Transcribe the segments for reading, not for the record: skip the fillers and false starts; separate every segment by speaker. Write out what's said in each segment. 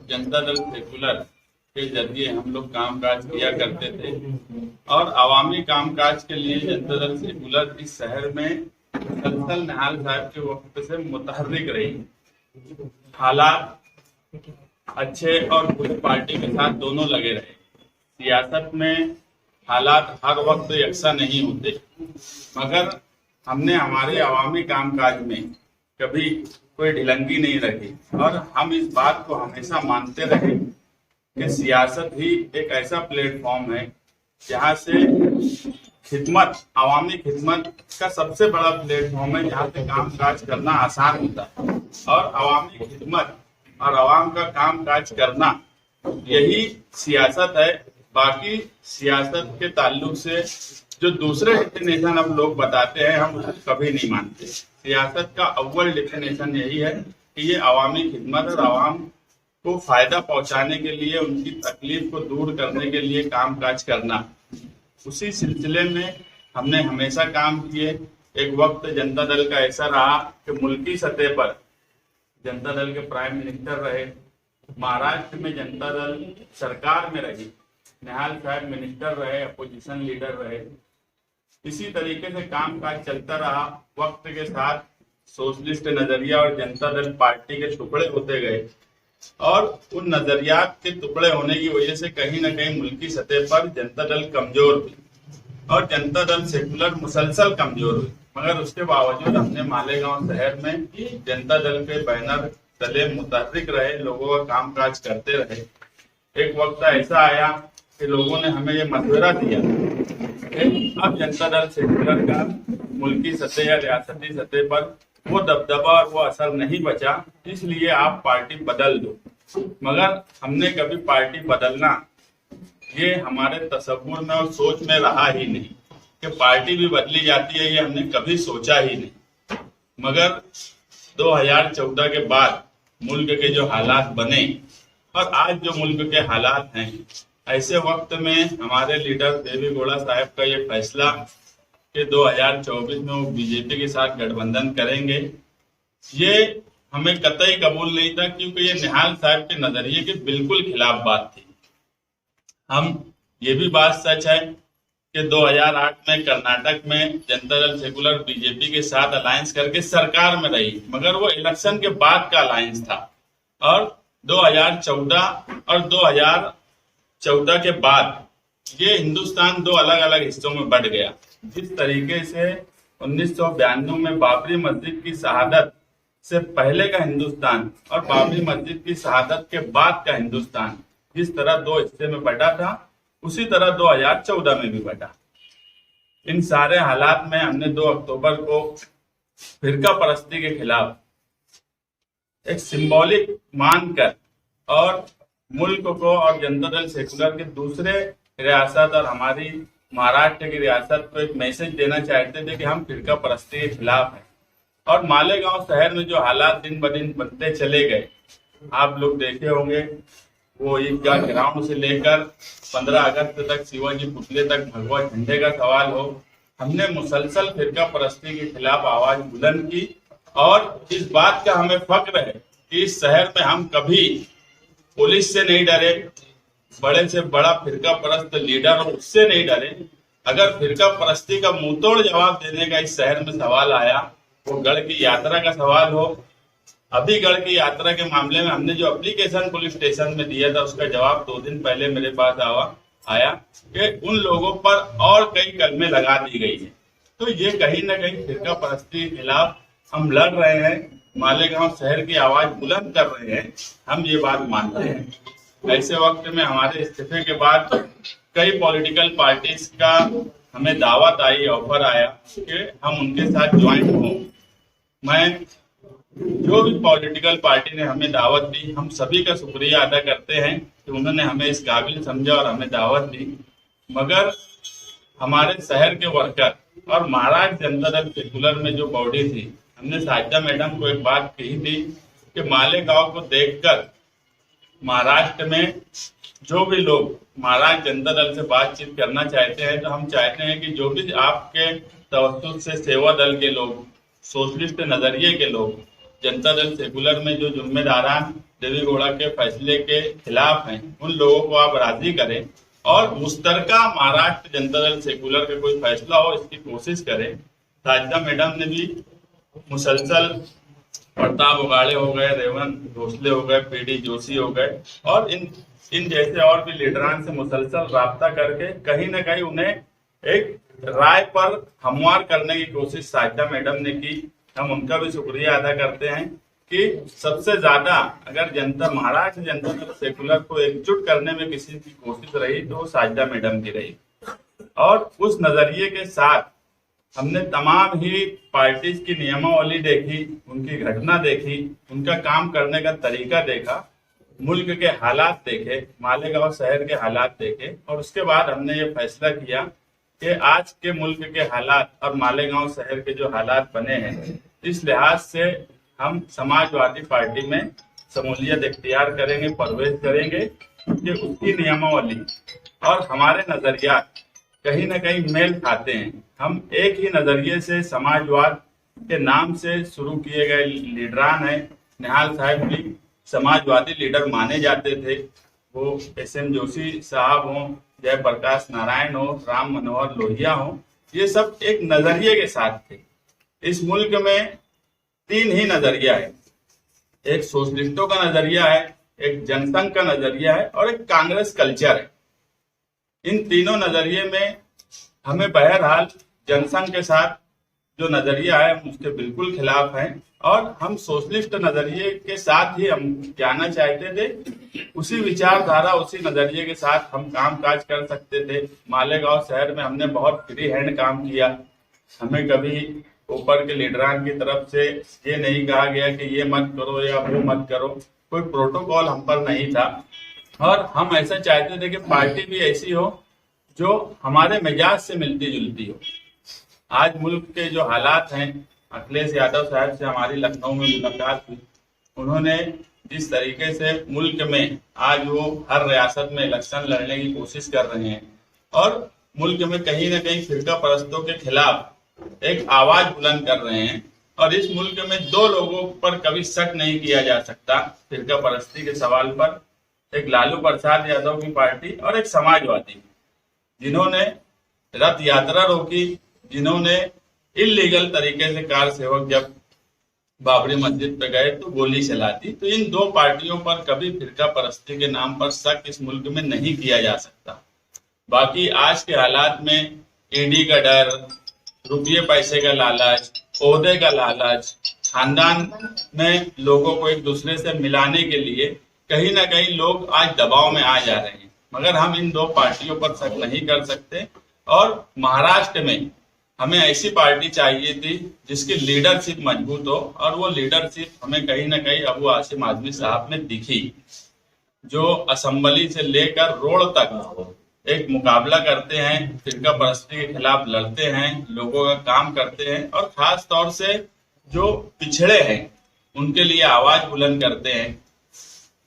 Speaker 1: Janata Dal secular के जरिए हम लोग कामकाज किया करते थे और अवामी कामकाज के लिए जनता दल सेकुलर इस शहर में सलसल निहाल साहब के वक्त से मुतहर्रिक रही। हालात अच्छे और बुरी पार्टी के साथ दोनों लगे रहे। सियासत में हालात हर वक्त यकसा नहीं होते, मगर हमने हमारे अवामी कामकाज में कभी कोई ढिलंगी नहीं रखी और हम इस बात को हमेशा मानते रहे कि सियासत ही एक ऐसा प्लेटफॉर्म है जहाँ से खिदमत, अवामी खिदमत का सबसे बड़ा प्लेटफॉर्म है, जहाँ से काम काज करना आसान होता है। और अवामी खिदमत और अवाम का काम काज करना यही सियासत है। बाकी सियासत के ताल्लुक से जो दूसरे डेफिनेशन हम लोग बताते हैं, हम उसको कभी नहीं मानते। सियासत का अव्वल डेफिनेशन यही है कि ये अवामी खिदमत और अवाम को फायदा पहुंचाने के लिए, उनकी तकलीफ को दूर करने के लिए काम काज करना। उसी सिलसिले में हमने हमेशा काम किए। एक वक्त जनता दल का ऐसा रहा कि मुल्की सतह पर जनता दल के प्राइम मिनिस्टर रहे, महाराष्ट्र में जनता दल सरकार में रही, निहाल साहब मिनिस्टर रहे, अपोजिशन लीडर रहे। इसी तरीके से काम काज चलता रहा। वक्त के साथ सोशलिस्ट नजरिया और जनता दल पार्टी के टुकड़े होते गए और उन नजरियात के टुकड़े होने की वजह से कहीं ना कहीं मुल्की सतह पर जनता दल कमजोर हुई और जनता दल सेकुलर मुसलसल कमजोर हुई। मगर उसके बावजूद हमने मालेगांव शहर में जनता दल के बैनर तले मुतहर्रिक रहे, लोगों का काम काज करते रहे। एक वक्त ऐसा आया कि लोगों ने हमें ये मशवरा दिया कि अब जनता दल सेकुलर का मुल्की सतह या रियासती सतह पर वो दबदबा और वो असर नहीं बचा, इसलिए आप पार्टी बदल दो। मगर हमने कभी पार्टी बदलना ये हमारे तसव्वुर में और सोच में रहा ही नहीं कि पार्टी भी बदली जाती है, ये हमने कभी सोचा ही नहीं। मगर 2014 के बाद मुल्क के जो हालात बने और आज जो मुल्क के हालात हैं, ऐसे वक्त में हमारे लीडर देवी गौड़ा साहब का ये फैसला कि 2024 में वो बीजेपी के साथ गठबंधन करेंगे, ये हमें कतई कबूल नहीं था, क्योंकि ये निहाल साहब के नजरिए के बिल्कुल खिलाफ बात थी। हम ये भी बात सच है कि 2008 में कर्नाटक में जनता दल सेकुलर बीजेपी के साथ अलायंस करके सरकार में रही, मगर वो इलेक्शन के बाद का अलायंस था। और 2014 और 2014 के बाद ये हिंदुस्तान दो अलग अलग हिस्सों में बढ़ गया। जिस तरीके से 1992 में बाबरी मस्जिद की शहादत से पहले का हिंदुस्तान और बाबरी मस्जिद की शहादत के बाद का हिंदुस्तान जिस तरह दो हिस्से में बटा था, उसी तरह 2014 में भी बटा। इन सारे हालात में हमने 2 अक्टूबर को फिरका परस्ती के खिलाफ एक सिंबॉलिक मानकर और मुल्क को और जनता दल सेकुलर के दूसरे रियासत और हमारी महाराष्ट्र की रियासत को एक मैसेज देना चाहते थे कि हम फिरका परस्ती के खिलाफ हैं। और मालेगांव शहर में जो हालात दिन ब दिन बनते चले गए, आप लोग देखे होंगे, वो ईदगाह ग्राउंड से लेकर 15 अगस्त तक शिवाजी पुतले तक भगवा झंडे का सवाल हो, हमने मुसलसल फिरका परस्ती के खिलाफ आवाज बुलंद की। और इस बात का हमें फक्र है कि इस शहर में हम कभी पुलिस से नहीं डरे, बड़े से बड़ा फिरका परस्त लीडर और उससे नहीं डरे। अगर फिरका परस्ती का मुंहतोड़ जवाब देने का इस शहर में सवाल आया, वो गढ़ की यात्रा का सवाल हो। अभी गढ़ की यात्रा के मामले में हमने जो एप्लीकेशन पुलिस स्टेशन में दिया था, उसका जवाब 2 दिन पहले मेरे पास आया कि उन लोगों पर और कई कलमें लगा दी गई है। तो ये कहीं ना कहीं फिरका परस्ती के खिलाफ हम लड़ रहे हैं, मालेगांव शहर की आवाज बुलंद कर रहे हैं, हम ये बात मानते हैं। ऐसे वक्त में हमारे इस्तीफे के बाद कई पॉलिटिकल पार्टीज का हमें दावत आई, ऑफर आया कि हम उनके साथ ज्वाइन हों। मैं जो भी पॉलिटिकल पार्टी ने हमें दावत दी, हम सभी का शुक्रिया अदा करते हैं कि उन्होंने हमें इस काबिल समझा और हमें दावत दी। मगर हमारे शहर के वर्कर और महाराष्ट्र जनता दल सेकुलर में जो बॉडी थी, हमने साहित्या मैडम को एक बात कही थी कि मालेगांव को देखकर महाराष्ट्र में जो भी लोग महाराष्ट्र जनता दल से बातचीत करना चाहते हैं, तो हम चाहते हैं कि जो भी आपके तवज्जुह से सेवा दल के लोग, सोशलिस्ट नजरिए के लोग, जनता दल सेकुलर में जो जिम्मेदारान देवी गौड़ा के फैसले के खिलाफ हैं उन लोगों को आप राजी करें और मुश्तरका महाराष्ट्र जनता दल सेकुलर का कोई फैसला हो इसकी कोशिश करें। साजिदा मैडम ने भी मुसलसल प्रताप उगाड़े हो गए, रेवंत भोसले हो गए, पीडी जोशी हो गए और इन जैसे और भी लीडरान से मुसलसल राब्ता करके कहीं ना कहीं उन्हें एक राय पर हमवार करने की कोशिश साजिदा मैडम ने की। हम उनका भी शुक्रिया अदा करते हैं कि सबसे ज्यादा अगर जनता महाराष्ट्र जनता दल सेकुलर को एकजुट करने में किसी की कोशिश रही तो वो साजिदा मैडम की रही। और उस नजरिए के साथ हमने तमाम ही पार्टीज की नियमावली देखी, उनकी घटना देखी, उनका काम करने का तरीका देखा, मुल्क के हालात देखे, मालेगांव शहर के हालात देखे और उसके बाद हमने ये फैसला किया कि आज के मुल्क के हालात और मालेगांव शहर के जो हालात बने हैं इस लिहाज से हम समाजवादी पार्टी में शमूलियत इख्तियार करेंगे, प्रवेश करेंगे कि उसकी नियमावली और हमारे नजरियात कहीं ना कहीं मेल खाते हैं। हम एक ही नजरिए से समाजवाद के नाम से शुरू किए गए लीडरान हैं। निहाल साहब भी समाजवादी लीडर माने जाते थे, वो एस.एन. जोशी साहब हों, जयप्रकाश नारायण हो, राम मनोहर लोहिया हो, ये सब एक नजरिए के साथ थे। इस मुल्क में तीन ही नजरिया है, एक सोशलिस्टों का नजरिया है, एक जनसंघ का नजरिया है और एक कांग्रेस कल्चर है। इन तीनों नजरिए में हमें बहरहाल जनसंघ के साथ जो नजरिया है हम उसके बिल्कुल खिलाफ हैं और हम सोशलिस्ट नजरिए के साथ ही हम जाना चाहते थे। उसी विचारधारा उसी नजरिए के साथ हम काम काज कर सकते थे। मालेगांव शहर में हमने बहुत फ्री हैंड काम किया, हमें कभी ऊपर के लीडरान की तरफ से ये नहीं कहा गया कि ये मत करो या वो मत करो, कोई प्रोटोकॉल हम पर नहीं था और हम ऐसा चाहते थे कि पार्टी भी ऐसी हो जो हमारे मिजाज से मिलती जुलती हो। आज मुल्क के जो हालात हैं, अखिलेश यादव साहब से हमारी लखनऊ में मुलाकात हुई, उन्होंने जिस तरीके से मुल्क में आज वो हर रियासत में इलेक्शन लड़ने की कोशिश कर रहे हैं और मुल्क में कहीं ना कहीं फिरका परस्तों के खिलाफ एक आवाज बुलंद कर रहे हैं और इस मुल्क में दो लोगों पर कभी शक नहीं किया जा सकता फिरका परस्ती के सवाल पर, एक लालू प्रसाद यादव की पार्टी और एक समाजवादी, जिन्होंने रथ यात्रा रोकी, जिन्होंने इलीगल तरीके से कार सेवक जब बाबरी मस्जिद पे गए तो गोली चला दी। तो इन दो पार्टियों पर कभी फिरका परस्ती के नाम पर शक इस मुल्क में नहीं किया जा सकता। बाकी आज के हालात में ईडी का डर, रुपये पैसे का लालच, ओहदे का लालच, खानदान में लोगों को एक दूसरे से मिलाने के लिए कहीं ना कहीं लोग आज दबाव में आ जा रहे हैं, मगर हम इन दो पार्टियों पर शक नहीं कर सकते। और महाराष्ट्र में हमें ऐसी पार्टी चाहिए थी जिसकी लीडरशिप मजबूत हो और वो लीडरशिप हमें कहीं ना कहीं अबू आसिम आजमी साहब में दिखी, जो असेंबली से लेकर रोड तक एक मुकाबला करते हैं, फिरका परस्ती के खिलाफ लड़ते हैं, लोगों का काम करते हैं और खास तौर से जो पिछड़े हैं उनके लिए आवाज बुलंद करते हैं,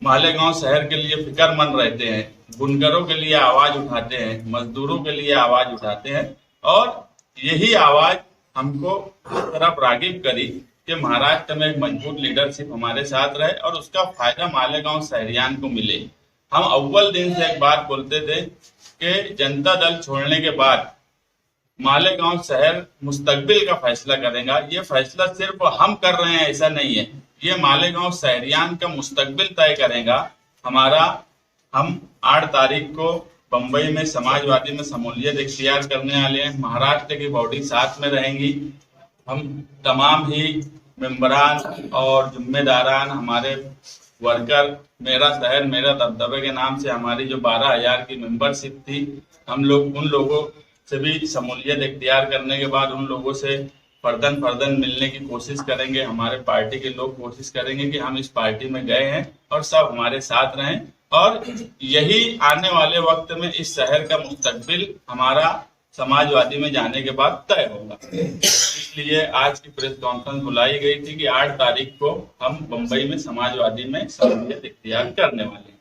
Speaker 1: मालेगांव शहर के लिए फिक्रमंद रहते हैं, बुनकरों के लिए आवाज उठाते हैं, मजदूरों के लिए आवाज उठाते हैं और यही आवाज हमको इस तरफ रागिब करी कि महाराष्ट्र में एक मजबूत लीडरशिप हमारे साथ रहे और उसका फायदा मालेगांव शहरियान को मिले। हम अव्वल दिन से एक बात बोलते थे कि जनता दल छोड़ने के बाद मालेगांव शहर मुस्तकबिल का फैसला करेगा। ये फैसला सिर्फ हम कर रहे हैं ऐसा नहीं है, ये मालेगांव शहरियान का मुस्तकबिल तय करेगा हमारा। हम 8 तारीख को बंबई में समाजवादी में शमूलियत इख्तियार करने वाले हैं, महाराष्ट्र की बॉडी साथ में रहेंगी। हम तमाम ही मेंबरान और जिम्मेदारान, हमारे वर्कर, मेरा शहर मेरा दबदबे के नाम से हमारी जो 12,000 की मेंबरशिप थी, हम लोग उन लोगों से भी शमूलियत इख्तियार करने के बाद उन लोगों से फर्दन फर्दन मिलने की कोशिश करेंगे। हमारे पार्टी के लोग कोशिश करेंगे कि हम इस पार्टी में गए हैं और सब हमारे साथ रहें और यही आने वाले वक्त में इस शहर का मुस्तकबिल हमारा समाजवादी में जाने के बाद तय होगा। इसलिए आज की प्रेस कॉन्फ्रेंस बुलाई गई थी कि 8 तारीख को हम बंबई में समाजवादी में शमूलियत इख्तियार करने वाले हैं।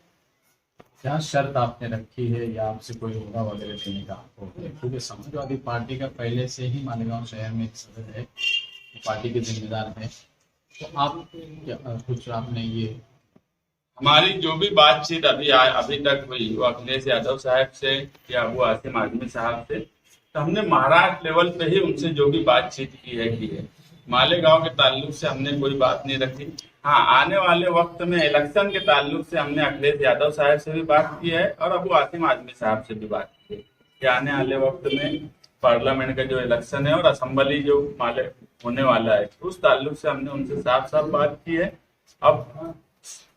Speaker 2: क्या शर्त आपने रखी है या आपसे कोई होगा वगैरह देने का आपको? क्योंकि समाजवादी पार्टी का पहले से ही मालेगांव शहर में एक सदस्य है, पार्टी के जिम्मेदार है, तो आप क्या कुछ आपने ये
Speaker 1: हमारी जो भी बातचीत अभी तक हुई वो अखिलेश यादव साहब से या वो आसिम आदमी साहब से, तो हमने महाराष्ट्र लेवल पे ही उनसे जो भी बातचीत की है। मालेगांव के ताल्लुक से हमने कोई बात नहीं रखी। हाँ, आने वाले वक्त में इलेक्शन के ताल्लुक से हमने अखिलेश यादव साहब से भी बात की है और अबू आसिम आदमी साहब से भी बात की है कि आने वाले वक्त में पार्लियामेंट का जो इलेक्शन है और असेंबली जो माले होने वाला है उस ताल्लुक से हमने उनसे साफ साफ बात की है। अब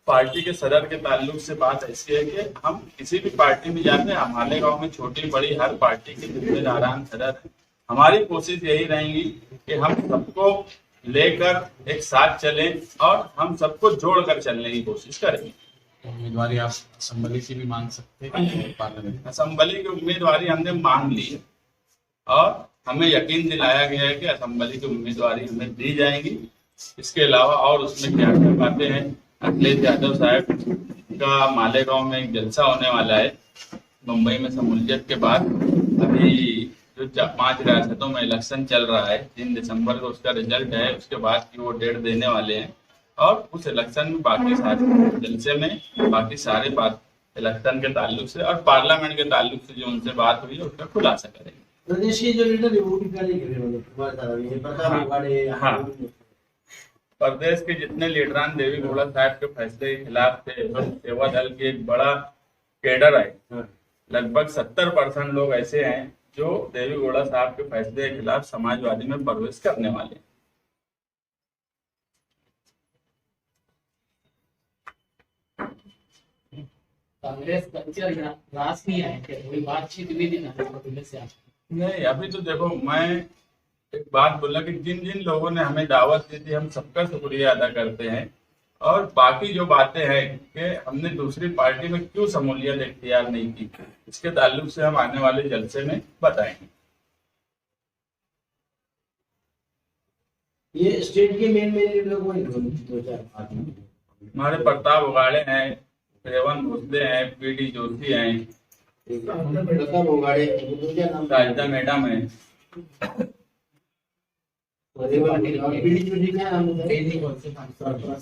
Speaker 1: पार्टी के सदर के ताल्लुक से बात ऐसी है कि हम किसी भी पार्टी में जाते हैं, हमारे गांव में छोटी बड़ी हर पार्टी के जिम्मेदारान सदर हैं। हमारी कोशिश यही रहेगी कि हम सबको लेकर एक साथ चलें और हम सबको जोड़कर चलने की कोशिश करेंगे।
Speaker 2: उम्मीदवारी आप असेंबली से भी मांग सकते हैं, पार्लियामेंट
Speaker 1: असेंबली की उम्मीदवारी हमने मांग ली है और हमें यकीन दिलाया गया है कि असेंबली की उम्मीदवारी हमें दी जाएगी। इसके अलावा और उसमें क्या क्या बातें हैं, अखिलेश यादव साहब का मालेगांव में एक जलसा होने वाला है मुंबई में शमूलियत के बाद। अभी जो 5 रियासतों में इलेक्शन चल रहा है, 3 दिसंबर को उसका रिजल्ट है, उसके बाद की वो डेट देने वाले हैं और उस इलेक्शन में बाकी सारे जलसे में बाकी सारे बात इलेक्शन के ताल्लुक से और पार्लियामेंट के ताल्लुक से जो उनसे बात हुई है उसका खुलासा करेंगे।
Speaker 3: प्रदेश के जो लीडर है वो भी करेंगे, प्रताप
Speaker 1: हाँ, प्रदेश के जितने लीडरान देवी गौड़ा साहब के फैसले के खिलाफ थे, सेवा दल की एक बड़ा कैडर है, लगभग 70% लोग ऐसे हैं जो देवी गौड़ा साहब के फैसले के खिलाफ समाजवादी में प्रवेश करने वाले हैं।
Speaker 4: कांग्रेस रास नहीं आए थे, कोई बातचीत भी नहीं से
Speaker 1: नहीं, अभी तो देखो, मैं एक बात बोला कि जिन जिन लोगों ने हमें दावत दी थी हम सबका शुक्रिया अदा करते हैं और बाकी जो बातें हैं कि हमने दूसरी पार्टी में क्यों शमूलियत इख्तियार नहीं की, इसके ताल्लुक से हम आने वाले जलसे में बताएंगे।
Speaker 3: ये स्टेट के मेन लोगों ने 2-4
Speaker 1: हमारे प्रताप उगाड़े हैं, रेवंत भोसले हैं, पीडी जोशी हैं,
Speaker 3: प्रताप उगाड़े,
Speaker 1: राजदा मैडम है,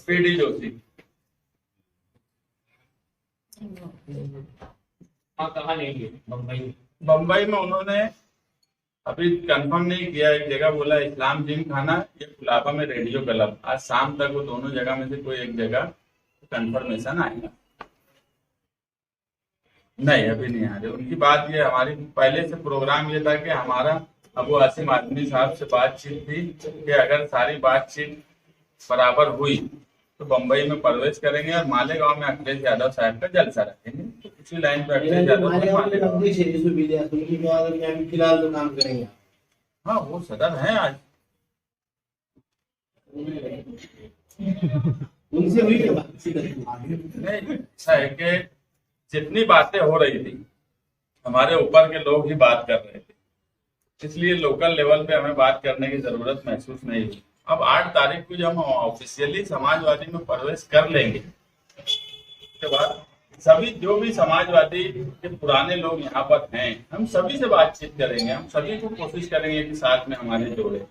Speaker 1: पीडी जोशी।
Speaker 4: कहाँ लेंगे?
Speaker 1: बम्बई में उन्होंने अभी कंफर्म नहीं किया, एक जगह बोला इस्लाम जिम खाना या कुलाबा में रेडियो क्लब। आज शाम तक वो दोनों जगह में से कोई एक जगह कंफर्मेशन आएगा। नहीं, अभी नहीं आ रहे। उनकी बात ये, हमारी पहले से प्रोग्राम ये था कि हमारा अबू आसिम आदमी साहब से बातचीत थी कि अगर सारी बातचीत बराबर हुई तो बम्बई में प्रवेश करेंगे और मालेगांव में अखिलेश यादव साहब का जलसा रखेंगे। तो उसी लाइन पे अखिलेश यादव
Speaker 3: फिलहाल तो काम करेंगे।
Speaker 1: हाँ, वो सदर है आज।
Speaker 3: उनसे हुई क्या बात?
Speaker 1: नहीं, ऐसा है कि जितनी बातें हो रही थी हमारे ऊपर के लोग ही बात कर रहे थे, इसलिए लोकल लेवल पे हमें बात करने की जरूरत महसूस नहीं हुई। अब 8 तारीख को जब हम ऑफिशियली समाजवादी में प्रवेश कर लेंगे, उसके बाद सभी जो भी समाजवादी के पुराने लोग यहाँ पर हैं, हम सभी से बातचीत करेंगे, हम सभी को कोशिश करेंगे कि साथ में हमारे जोड़े।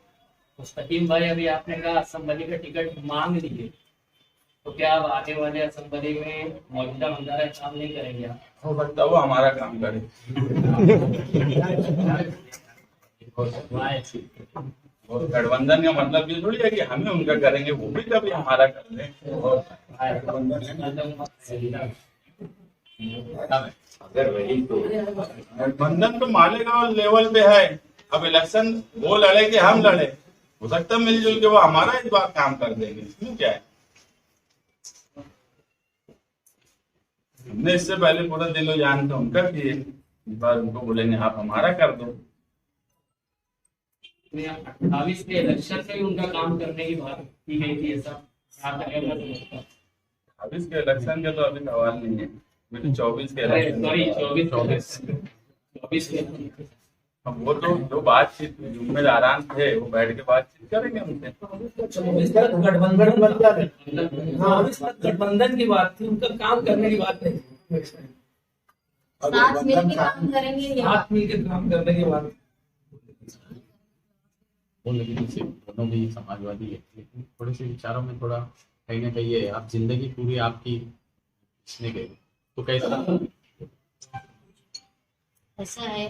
Speaker 4: सतीम भाई, अभी आपने कहा असेंबली का टिकट मांग लिए, तो क्या आप आने वाले असेंबली में मौजूदा मंत्रालय काम नहीं करेंगे? आप
Speaker 1: हो सकता है वो हमारा काम करे। और गठबंधन का मतलब ये थोड़ी है कि हमें उनका करेंगे, वो भी कभी हमारा कर लें। गठबंधन तो मालेगांव लेवल पे है। अब इलेक्शन वो लड़े कि हम लड़े, हो सकता है मिलजुल के वो हमारा इस बार काम कर देंगे, इसमें क्या है। हमने इससे पहले पूरा दिलो जान तो उनका किए, इस बार उनको बोलेंगे आप हमारा कर दो।
Speaker 4: 28 के इलेक्शन में भी उनका काम करने की बात की गई थी, ऐसा
Speaker 1: 28 के इलेक्शन का तो अभी सवाल नहीं है, 24 के इलेक्शन।
Speaker 4: 24 के।
Speaker 1: अब वो तो जो बातचीत जिम्मेदारान थे वो बैठ के बातचीत करेंगे उनसे।
Speaker 4: गठबंधन की बात थी, उनका काम करने की बात नहीं।
Speaker 5: साथ मिलकर काम करेंगे,
Speaker 4: साथ मिलकर काम करने की बात।
Speaker 2: वो लेकिन इसे दोनों भी समाजवादी है, लेकिन थोड़े से विचारों में थोड़ा कहीं ना कहीं है। आप जिंदगी पूरी आपकी इसने गई, तो कैसा?
Speaker 5: ऐसा है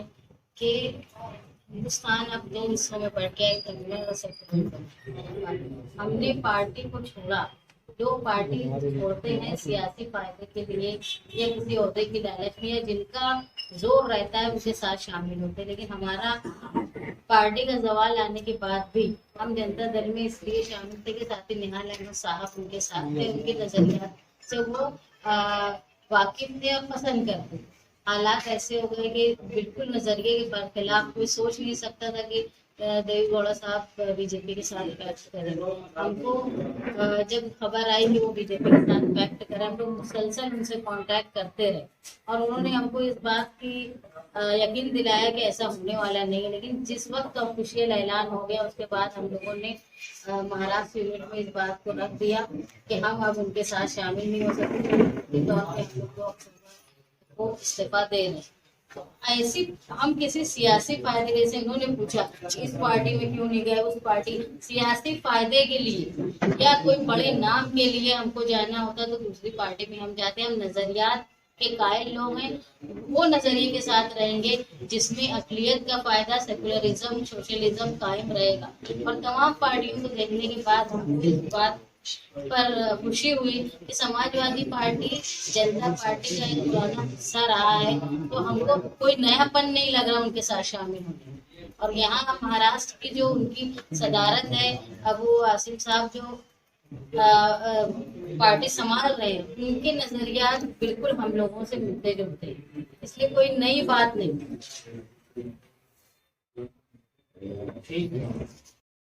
Speaker 5: कि हिंदुस्तान अब 2 हिस्सों में बढ़ गया है, कम्युनल और सेक्युलर। हमने पार्टी को छोड़ा। 2 पार्टी छोड़ते हैं सियासी फायदे के लिए या किसी ओहदे की लालच में, या जिनका जोर रहता है उनके साथ शामिल होते हैं। लेकिन हमारा पार्टी का जवाल आने के बाद भी हम जनता दल में इसलिए शामिल थे कि साथ ही निहाल अहमद साहब उनके साथ थे, उनके नजरियात से वो वाकिफ थे और पसंद करते थे। हालात ऐसे हो गए कि बिल्कुल नजरिए के बरखिलाफ कोई सोच नहीं सकता था कि देवी गौड़ा साहब बीजेपी के साथ पैक्ट करेंगे। हमको जब खबर आई कि वो बीजेपी के साथ पैक्ट करें, हम लोग मुसलसल उनसे कांटेक्ट करते रहे और उन्होंने हमको इस बात की यकीन दिलाया कि ऐसा होने वाला नहीं है। लेकिन जिस वक्त ऑफिशियल ऐलान हो गया उसके बाद हम लोगों ने महाराष्ट्र यूनिट में इस बात को रख दिया कि हम अब उनके साथ शामिल नहीं हो सकते, तो हम लोग वो इस्तीफा दे रहे। तो ऐसी हम किसी सियासी फायदे, जैसे इन्होंने पूछा इस पार्टी में क्यों नहीं गए, उस पार्टी, सियासी फायदे के लिए या कोई बड़े नाम के लिए हमको जाना होता तो दूसरी पार्टी में हम जाते। हम नजरियात के कायल लोग हैं, वो नजरिए के साथ रहेंगे जिसमें अक़लियत का फायदा, सेकुलरिज्म, सोशलिज्म कायम रहेगा। और तमाम पार्टियों को देखने के बाद हमको इस बात पर खुशी हुई कि समाजवादी पार्टी जनता पार्टी का एक पुराना हिस्सा रहा है, तो हमको कोई नयापन नहीं लग रहा उनके साथ शामिल होने। और यहाँ महाराष्ट्र की जो उनकी सदारत है, अबू आसिम साहब जो पार्टी संभाल रहे हैं, उनके नजरियात बिल्कुल हम लोगों से मिलते जुलते हैं, इसलिए कोई नई बात नहीं।
Speaker 4: ठीक है।